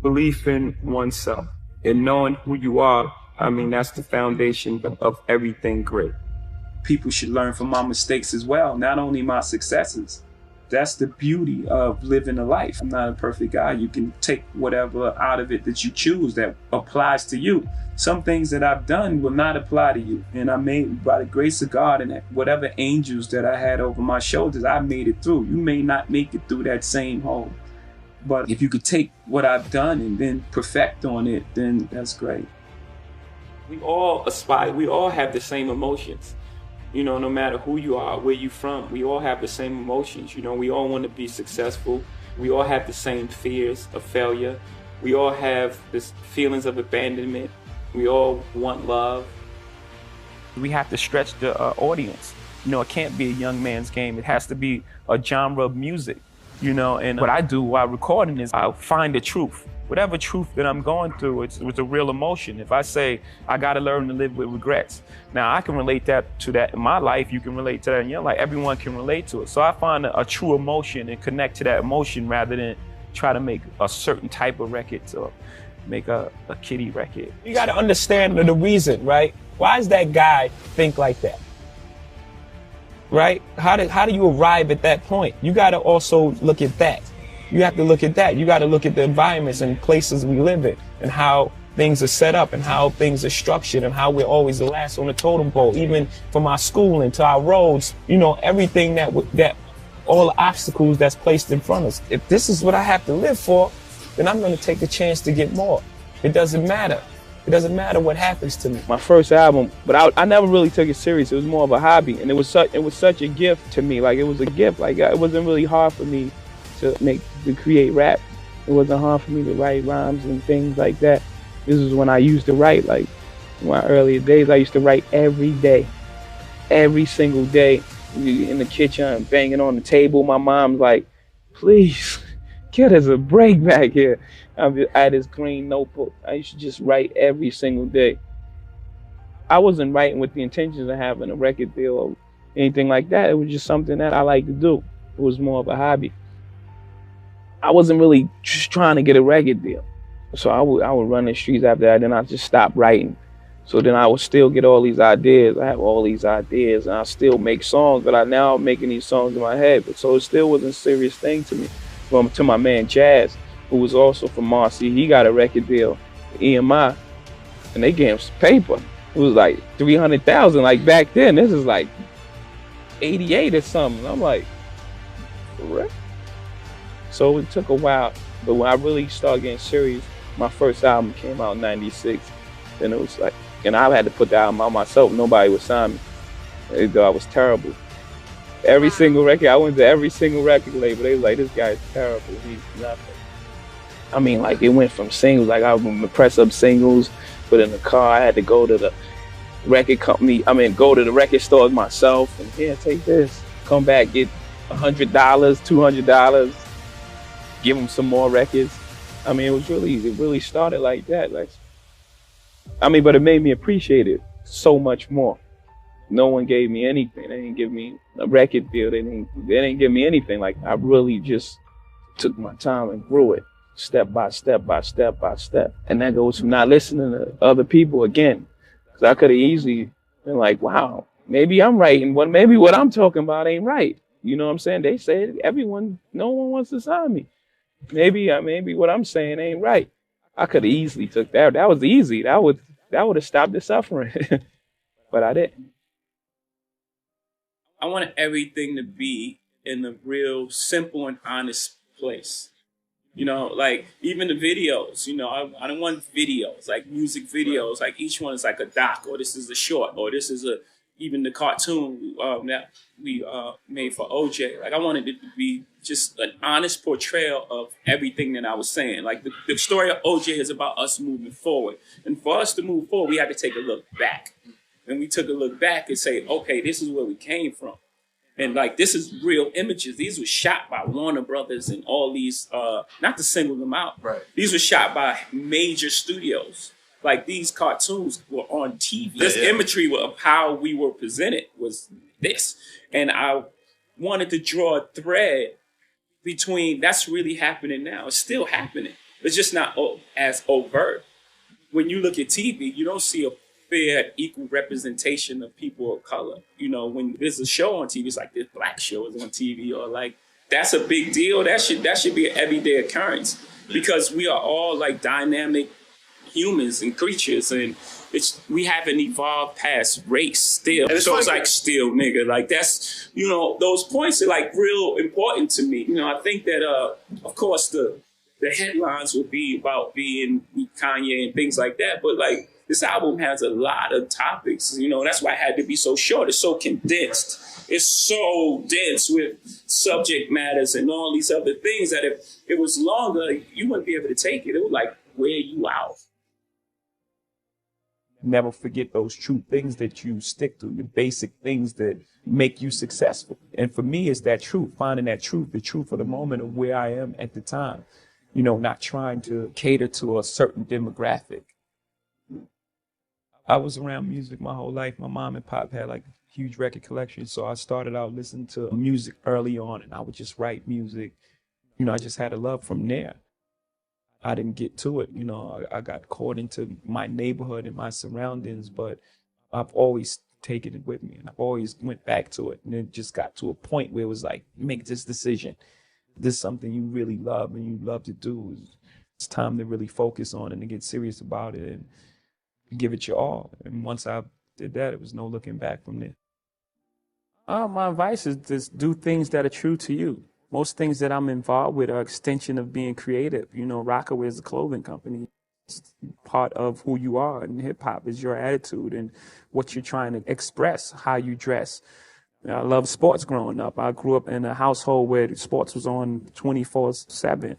Belief in oneself and knowing who you are, I mean, that's the foundation of everything great. People should learn from my mistakes as well, not only my successes. That's the beauty of living a life. I'm not a perfect guy. You can take whatever out of it that you choose that applies to you. Some things that I've done will not apply to you. And I made, by the grace of God and whatever angels that I had over my shoulders, I made it through. You may not make it through that same hole. But if you could take what I've done and then perfect on it, then that's great. We all aspire, we all have the same emotions. You know, no matter who you are, where you're from, we all have the same emotions. You know, we all want to be successful. We all have the same fears of failure. We all have this feelings of abandonment. We all want love. We have to stretch the audience. You know, it can't be a young man's game. It has to be a genre of music, you know, and what I do while recording is I'll find the truth. Whatever truth that I'm going through, it's a real emotion. If I say, I gotta learn to live with regrets. Now I can relate that to that in my life, you can relate to that in your life, everyone can relate to it. So I find a true emotion and connect to that emotion rather than try to make a certain type of record or make a kiddie record. You gotta understand the reason, right? Why does that guy think like that? Right? How do you arrive at that point? You gotta also look at that. You have to look at that. You got to look at the environments and places we live in and how things are set up and how things are structured and how we're always the last on the totem pole, even from our schooling to our roads, you know, everything that all the obstacles that's placed in front of us. If this is what I have to live for, then I'm going to take a chance to get more. It doesn't matter. It doesn't matter what happens to me. My first album, but I never really took it serious. It was more of a hobby, and it was such a gift to me. Like, it was a gift. Like, it wasn't really hard for me to create rap. It wasn't hard for me to write rhymes and things like that. This is when I used to write, like in my earlier days, I used to write every day, every single day in the kitchen, banging on the table. My mom's like, please, get us a break back here. I had this green notebook. I used to just write every single day. I wasn't writing with the intentions of having a record deal or anything like that. It was just something that I like to do. It was more of a hobby. I wasn't really just trying to get a record deal. So I would run the streets after that, then I just stopped writing. So then I would still get all these ideas. I have all these ideas and I still make songs, but I'm now making these songs in my head. But so it still wasn't a serious thing to me. To my man Jazz, who was also from Marcy, he got a record deal with EMI and they gave him some paper. It was like 300,000, like back then. This is like 88 or something. I'm like, what? So it took a while, but when I really started getting serious, my first album came out in '96. Then it was like, and I had to put the album out myself. Nobody would sign me. They thought I was terrible. Every single record, I went to every single record label. They was like, this guy's terrible. He's nothing. I mean, like, it went from singles, like I would press up singles, put in the car. I had to go to the record company. Go to the record stores myself and here, take this. Come back, get $100, $200. Give them some more records. I mean, it really started like that. Like, but it made me appreciate it so much more. No one gave me anything. They didn't give me a record deal. They didn't give me anything. Like, I really just took my time and grew it step by step by step by step. And that goes from not listening to other people again. Because I could have easily been like, wow, maybe I'm writing, maybe what I'm talking about ain't right. You know what I'm saying? They say no one wants to sign me. Maybe what I'm saying ain't right. I could have easily took that. That was easy. That would have stopped the suffering. But I didn't. I wanted everything to be in a real simple and honest place. You know, like even the videos, you know, I don't want videos, like music videos, like each one is like a doc, or this is a short, or this is even the cartoon that we made for OJ. Like, I wanted it to be just an honest portrayal of everything that I was saying. Like, the story of OJ is about us moving forward. And for us to move forward, we had to take a look back. And we took a look back and say, okay, this is where we came from. And like, this is real images. These were shot by Warner Brothers and all these, not to single them out. Right. These were shot by major studios. Like, these cartoons were on TV. This imagery of how we were presented was this. And I wanted to draw a thread between that's really happening now. It's still happening. It's just not as overt. When you look at TV, you don't see a fair, equal representation of people of color. You know, when there's a show on TV, it's like this black show is on TV, or like that's a big deal. That should be an everyday occurrence, because we are all like dynamic humans and creatures, and we haven't evolved past race still. So it's like still nigga. Like that's, you know, those points are like real important to me. You know, I think that of course the headlines will be about being Kanye and things like that, but like this album has a lot of topics, you know, that's why it had to be so short. It's so condensed. It's so dense with subject matters and all these other things that if it was longer, you wouldn't be able to take it. It would like wear you out. Never forget those true things that you stick to, the basic things that make you successful. And for me, it's that truth, finding that truth, the truth of the moment of where I am at the time. You know, not trying to cater to a certain demographic. I was around music my whole life. My mom and pop had like a huge record collection. So I started out listening to music early on, and I would just write music. You know, I just had a love from there. I didn't get to it. You know, I got caught into my neighborhood and my surroundings, but I've always taken it with me, and I've always went back to it. And it just got to a point where it was like, make this decision. This is something you really love and you love to do. It's time to really focus on it and to get serious about it and give it your all. And once I did that, it was no looking back from there. My advice is just do things that are true to you. Most things that I'm involved with are extension of being creative. You know, Rockaway is a clothing company. It's part of who you are, and hip hop is your attitude and what you're trying to express, how you dress. I love sports growing up. I grew up in a household where sports was on 24/7.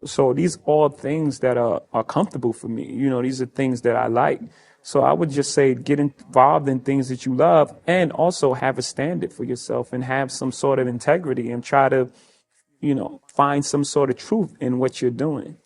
So these are all things that are comfortable for me. You know, these are things that I like. So I would just say get involved in things that you love, and also have a standard for yourself and have some sort of integrity and try to, you know, find some sort of truth in what you're doing.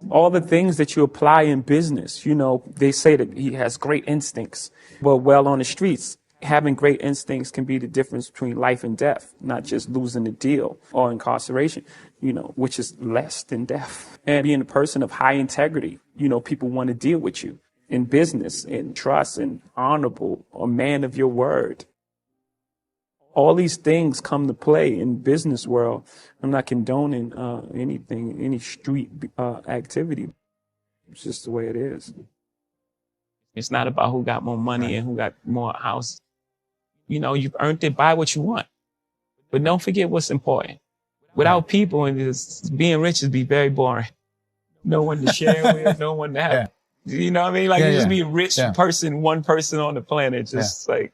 All the things that you apply in business, you know, they say that he has great instincts. Well, on the streets, having great instincts can be the difference between life and death, not just losing a deal or incarceration, you know, which is less than death. And being a person of high integrity, you know, people want to deal with you in business, in trust, and honorable, a man of your word. All these things come to play in business world. I'm not condoning anything, any street activity. It's just the way it is. It's not about who got more money and who got more houses. You know, you've earned it, buy what you want. But don't forget what's important. Without people, and just being rich is be very boring. No one to share with, no one to have. You know what I mean? Like, you just be a rich person, one person on the planet, just like